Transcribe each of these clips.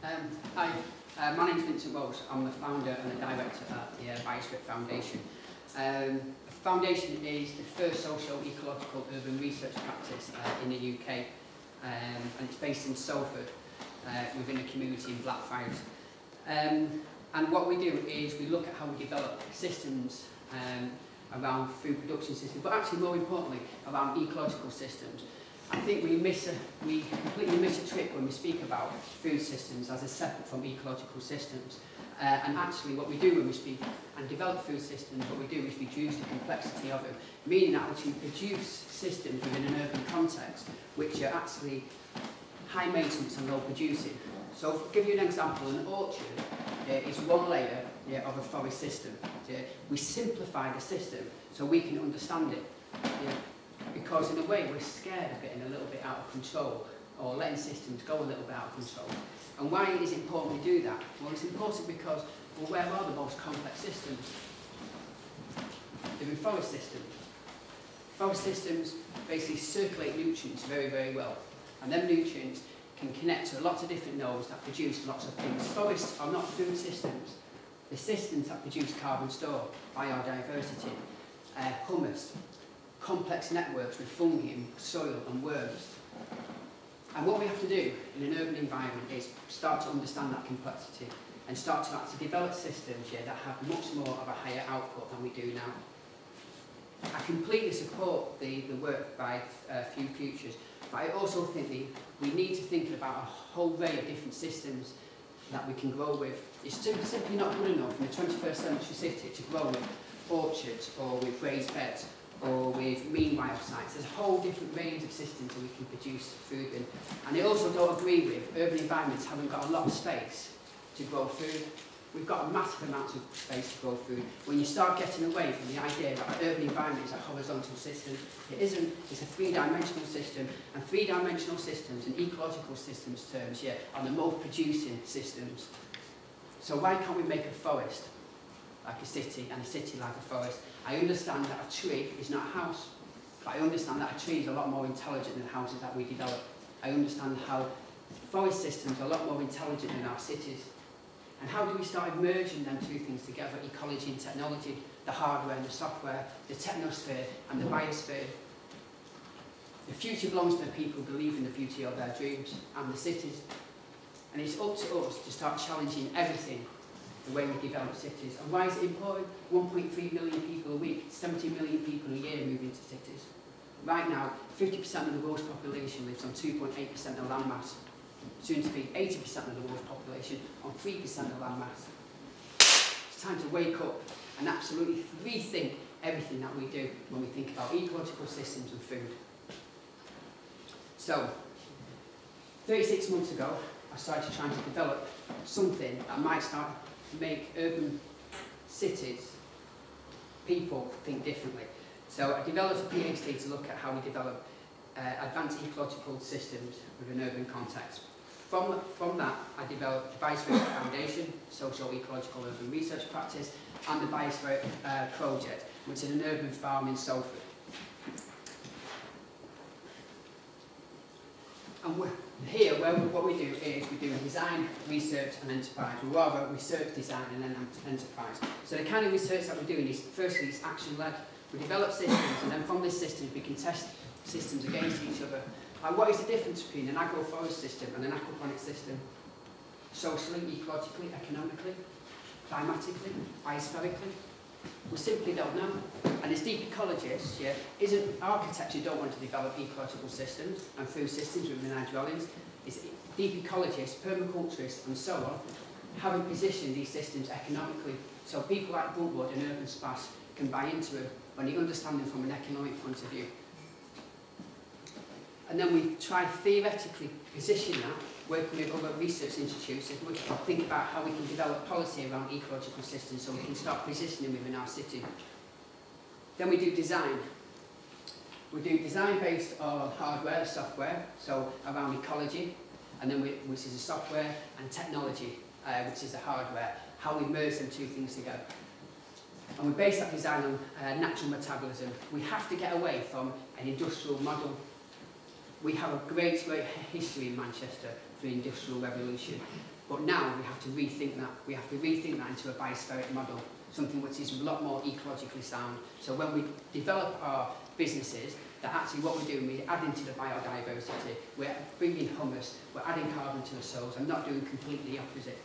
Hi, my name is Vincent Walsh. I'm the founder and the director at the Biospheric Foundation. The foundation is the first socio-ecological urban research practice in the UK, and it's based in Salford within a community in Blackfriars. And what we do is we look at how we develop systems around food production systems, but actually more importantly around ecological systems. I think we completely miss a trick when we speak about food systems as a separate from ecological systems. And actually what we do when we speak and develop food systems, what we do is reduce the complexity of them, meaning that we produce systems within an urban context which are actually high maintenance and low producing. So to give you an example, an orchard is one layer of a forest system. We simplify the system so we can understand it. Because in a way we're scared of getting a little bit out of control or letting systems go a little bit out of control. And why is it important we do that? Well, it's important because, well, where are the most complex systems? They're in forest systems. Forest systems basically circulate nutrients very, very well. And them nutrients can connect to lots of different nodes that produce lots of things. Forests are not food systems. They're systems that produce carbon store, biodiversity, humus, complex networks with fungi and soil and worms. And what we have to do in an urban environment is start to understand that complexity and start to actually develop systems that have much more of a higher output than we do now. I completely support the work by Few Futures, but I also think we need to think about a whole array of different systems that we can grow with. It's simply not good enough in the 21st century city to grow with orchards or with raised beds or with meanwhile sites. There's a whole different range of systems that we can produce food in. And I also don't agree with urban environments haven't got a lot of space to grow food. We've got a massive amount of space to grow food. When you start getting away from the idea that an urban environment is a horizontal system, it isn't. It's a three-dimensional system, and three-dimensional systems in ecological systems terms are the most producing systems. So why can't we make a forest like a city and a city like a forest? I understand that a tree is not a house, but I understand that a tree is a lot more intelligent than houses that we develop. I understand how forest systems are a lot more intelligent than our cities. And how do we start merging them two things together, ecology and technology, the hardware and the software, the technosphere and the biosphere? The future belongs to the people who believe in the beauty of their dreams and the cities. And it's up to us to start challenging everything, the way we develop cities. And why is it important? 1.3 million people a week, 70 million people a year move into cities. Right now, 50% of the world's population lives on 2.8% of land mass. Soon to be 80% of the world's population on 3% of land mass. It's time to wake up and absolutely rethink everything that we do when we think about ecological systems and food. So, 36 months ago, I started trying to develop something that might start to make urban cities, people, think differently. So I developed a PhD to look at how we develop advanced ecological systems with an urban context. From that, I developed the Biospheric Foundation, socio-ecological urban research practice, and the Biospheric project, which is an urban farm in Salford. And here, what we do is we do design, research and enterprise. Or rather, research, design and then enterprise. So the kind of research that we're doing is, firstly, it's action-led. We develop systems, and then from this system, we can test systems against each other. What is the difference between an agroforest system and an aquaponic system? Socially, ecologically, economically, climatically, biospherically? We simply don't know. And as deep ecologists, isn't architects who don't want to develop ecological systems and food systems within our dwellings? It's deep ecologists, permaculturists and so on, haven't positioned these systems economically. So people like Bruntwood and Urban Splash can buy into them when they understand them from an economic point of view. And then we try theoretically position that, working with other research institutes, and we think about how we can develop policy around ecological systems so we can start positioning them within our city. Then we do design. We do design based on hardware, software, so around ecology, and then which is the software, and technology, which is the hardware, how we merge them two things together. And we base that design on natural metabolism. We have to get away from an industrial model. We have a great history in Manchester for the Industrial Revolution, But now we have to rethink that. We have to rethink that into a biospheric model, something which is a lot more ecologically sound. So when we develop our businesses, that actually what we're doing, we're adding to the biodiversity, we're bringing humus, we're adding carbon to the soils, and not doing completely the opposite.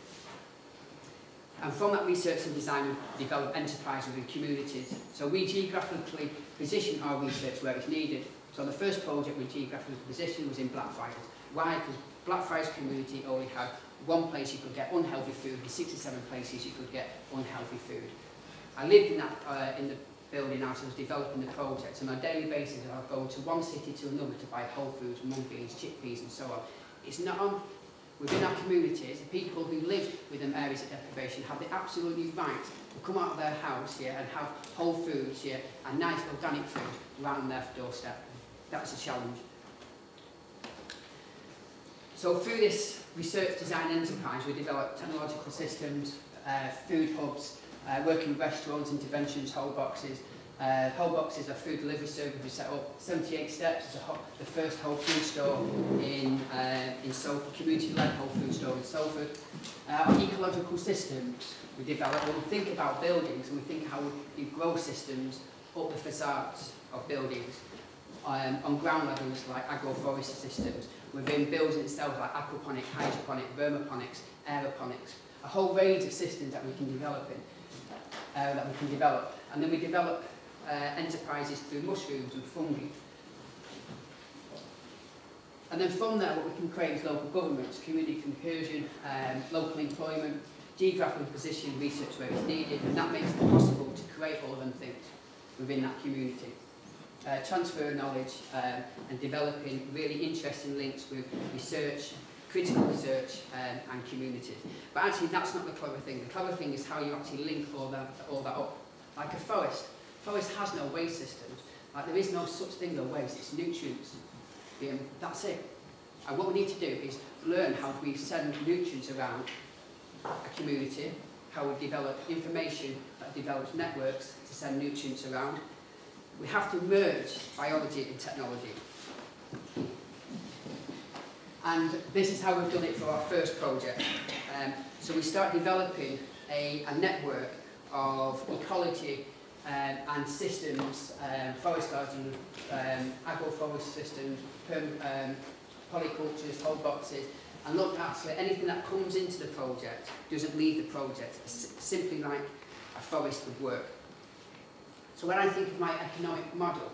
And from that research and design, we develop enterprise within communities. So we geographically position our research where it's needed. So the first project we geographically positioned was in Blackfriars. Why? Because Blackfriars community only had one place you could get unhealthy food and 67 places you could get unhealthy food. I lived in that in the building as I was developing the project, and on a daily basis I'd go to one city to another to buy whole foods, mung beans, chickpeas and so on. It's not on. Within our communities, the people who live within areas of deprivation have the absolutely right to come out of their house here and have whole foods here and nice organic food right on their doorstep. That's a challenge. So through this research design enterprise, we developed technological systems, food hubs, working with restaurants, interventions, whole boxes. Whole boxes are food delivery service. We set up 78 steps as the first whole food store in Salford, community-led whole food store in Salford. Our ecological systems we develop when we think about buildings, and we think how we grow systems up the facades of buildings on ground levels like agroforestry systems, within buildings itself like aquaponic, hydroponic, vermiponics, aeroponics, a whole range of systems that we can develop and then we develop enterprises through mushrooms and fungi. And then from there, what we can create is local governments, community cohesion, local employment, geographical position, research where it's needed, and that makes it possible to create all of them things within that community. Transfer of knowledge and developing really interesting links with research, critical research and communities. But actually that's not the clever thing. The clever thing is how you actually link all that up. Like a forest. Forest has no waste systems. Like there is no such thing as waste, it's nutrients. That's it. And what we need to do is learn how we send nutrients around a community, how we develop information that develops networks to send nutrients around. We have to merge biology and technology. And this is how we've done it for our first project. So we start developing a network of ecology and systems, forest gardening, agroforest systems, polycultures, whole boxes, and look at actually anything that comes into the project doesn't leave the project. It's simply like a forest would work. So when I think of my economic model,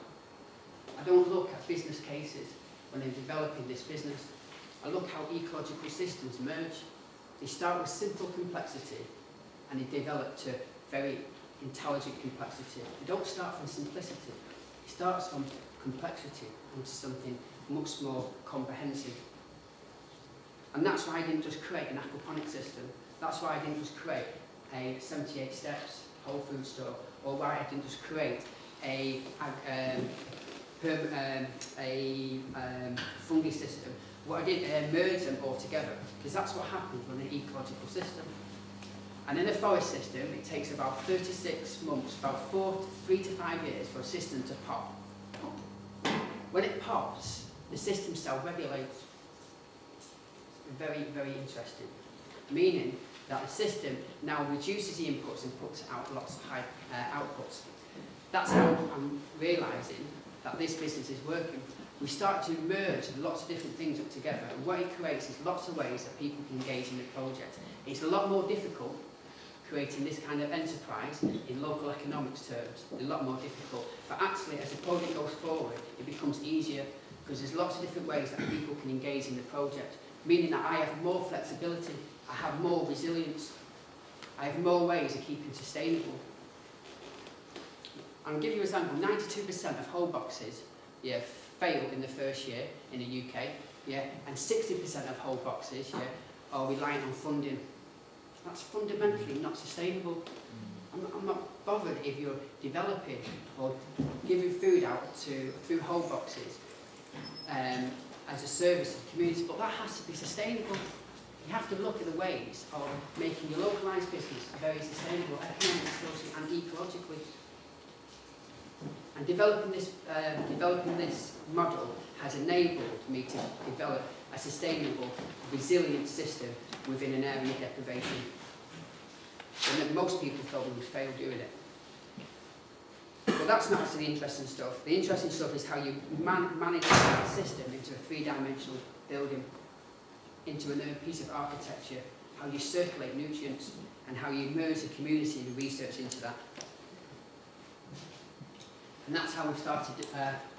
I don't look at business cases when I'm developing this business. I look how ecological systems merge. They start with simple complexity and they develop to very intelligent complexity. They don't start from simplicity. It starts from complexity into something much more comprehensive. And that's why I didn't just create an aquaponic system. That's why I didn't just create a 78 steps whole food store, or why I didn't just create a fungi system. What I did, merge them all together, because that's what happens with an ecological system. And in a forest system, it takes about 36 months, about 3 to 5 years for a system to pop. When it pops, the system self-regulates. Very, very interesting. Meaning that the system now reduces the inputs and puts out lots of high outputs. That's how I'm realising that this business is working. We start to merge lots of different things up together, and what it creates is lots of ways that people can engage in the project. It's a lot more difficult creating this kind of enterprise in local economics terms, a lot more difficult. But actually, as the project goes forward, it becomes easier because there's lots of different ways that people can engage in the project, meaning that I have more flexibility, I have more resilience, I have more ways of keeping sustainable. I'll give you an example, 92% of whole boxes fail in the first year in the UK, and 60% of whole boxes are reliant on funding. That's fundamentally not sustainable. I'm not bothered if you're developing or giving food out through whole boxes as a service to the community, but that has to be sustainable. You have to look at the ways of making your localised business very sustainable, economically, socially and ecologically. And developing this model has enabled me to develop a sustainable, resilient system within an area of deprivation. And that most people thought we would fail doing it. But that's not actually the interesting stuff. The interesting stuff is how you manage that system into a three-dimensional building, into a piece of architecture, how you circulate nutrients, and how you immerse the community and the research into that. And that's how we've started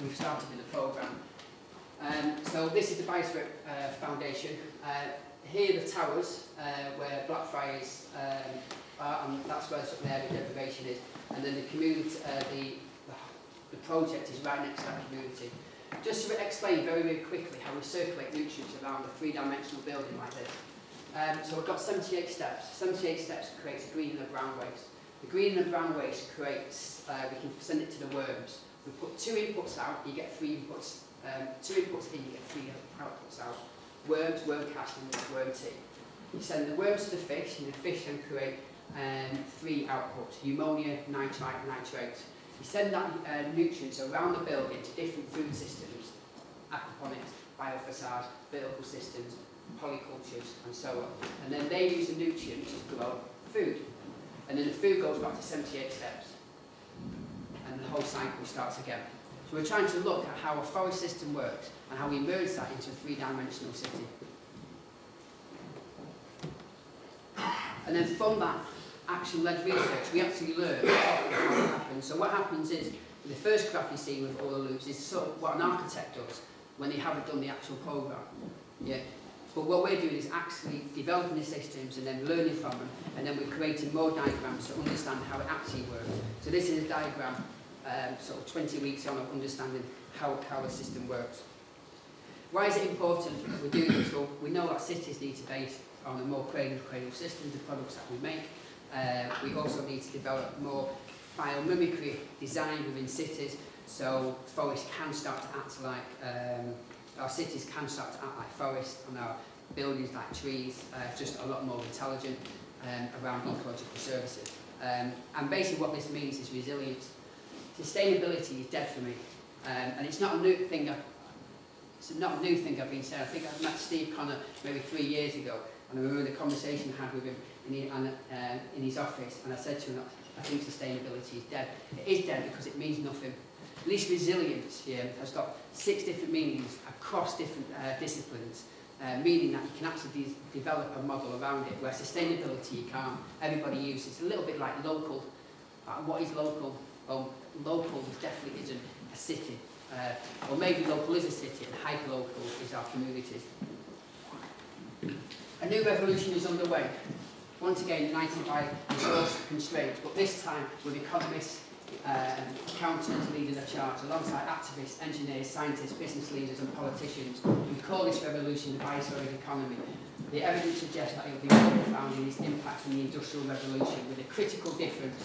in the programme. So this is the Biospheric Foundation. Here are the towers where Blackfriars are, and that's where sort of the area of deprivation is. And then the community, the project is right next to that community. Just to explain very, very quickly how we circulate nutrients around a three-dimensional building like this. So we've got 78 steps. 78 steps creates a green and a brown waste. The green and the brown waste creates, we can send it to the worms. We put 2 inputs out, you get 3 inputs. 2 inputs in, you get 3 outputs out. Worms, worm cast, and worm tea. You send the worms to the fish, and the fish then create 3 outputs: ammonia, nitrite, nitrate. You send that nutrients around the building to different food systems: aquaponics, biofacades, vertical systems, polycultures, and so on. And then they use the nutrients to grow food. And then the food goes back to 78 steps. And the whole cycle starts again. So we're trying to look at how a forest system works and how we merge that into a three-dimensional city. And then from that action-led research, we actually learn what happens. So what happens is, the first graph you see with all the loops is sort of what an architect does when they haven't done the actual programme. Yeah. But what we're doing is actually developing the systems and then learning from them, and then we're creating more diagrams to understand how it actually works. So this is a diagram, sort of 20 weeks on of understanding how the system works. Why is it important that we do this? Well, we know that cities need to base on a more cradle-to-cradle system, the products that we make. We also need to develop more biomimicry design within cities, so forests can start to act like, our cities can start to act like forests, and our buildings like trees, just a lot more intelligent around ecological services. And basically what this means is resilience. Sustainability is dead for me, and it's not a new thing. It's not a new thing I've been saying. I think I met Steve Connor maybe 3 years ago, and I remember the conversation I had with him in his office, and I said to him, I think sustainability is dead. It is dead because it means nothing. At least resilience has got 6 different meanings across different disciplines, meaning that you can actually develop a model around it, where sustainability you can't. Everybody uses it. It's a little bit like local. What is local? Well, local definitely isn't a city. Or maybe local is a city and hyper-local is our communities. A new revolution is underway. Once again, united by resource constraints, but this time with economists, accountants leading the charge, alongside activists, engineers, scientists, business leaders and politicians. We call this revolution the biospheric economy. The evidence suggests that it will be more profound in its impact on the Industrial Revolution, with a critical difference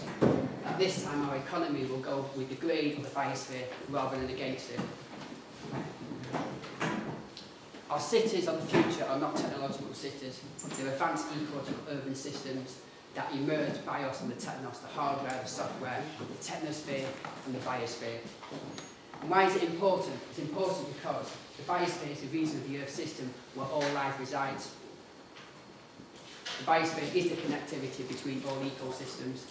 that this time our economy will go with the grain of the biosphere rather than against it. Our cities of the future are not technological cities. They're advanced ecological urban systems that emerge bios and the technos, the hardware, the software, the technosphere and the biosphere. And why is it important? It's important because the biosphere is the reason of the Earth system where all life resides. The biosphere is the connectivity between all ecosystems.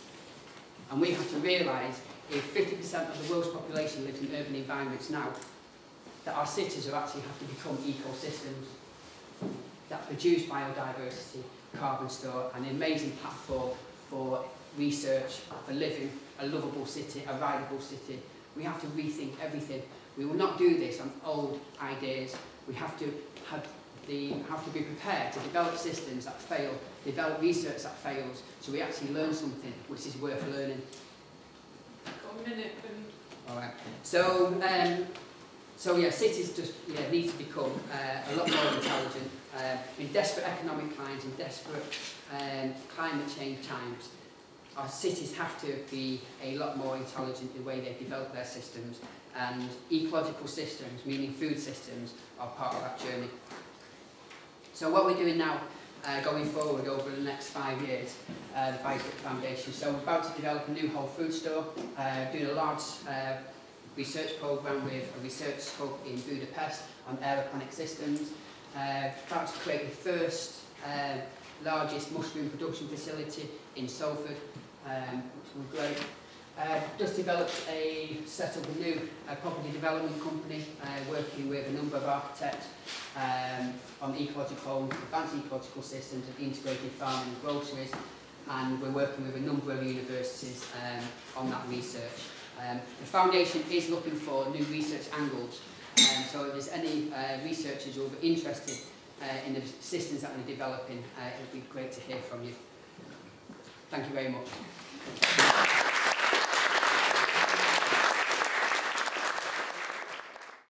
And we have to realise, if 50% of the world's population lives in urban environments now, that our cities will actually have to become ecosystems that produce biodiversity, carbon store, an amazing platform for research, for living a lovable city, a rideable city. We have to rethink everything. We will not do this on old ideas. We have to be prepared to develop systems that fail, develop research that fails, so we actually learn something which is worth learning. Got a minute. All right. So yeah, cities just need to become a lot more intelligent. In desperate economic times, in desperate climate change times, our cities have to be a lot more intelligent in the way they develop their systems, and ecological systems, meaning food systems, are part of that journey. So what we're doing now, going forward over the next 5 years, the Biospheric Foundation. So we're about to develop a new whole food store, doing a large research programme with a research scope in Budapest on aeroponic systems. about to create the first largest mushroom production facility in Salford, which will be great. Just developed set up a new property development company, working with a number of architects on ecological, advanced ecological systems and integrated farming and groceries, and we're working with a number of universities on that research. The foundation is looking for new research angles, so if there's any researchers who are interested in the systems that we're developing, it would be great to hear from you. Thank you very much.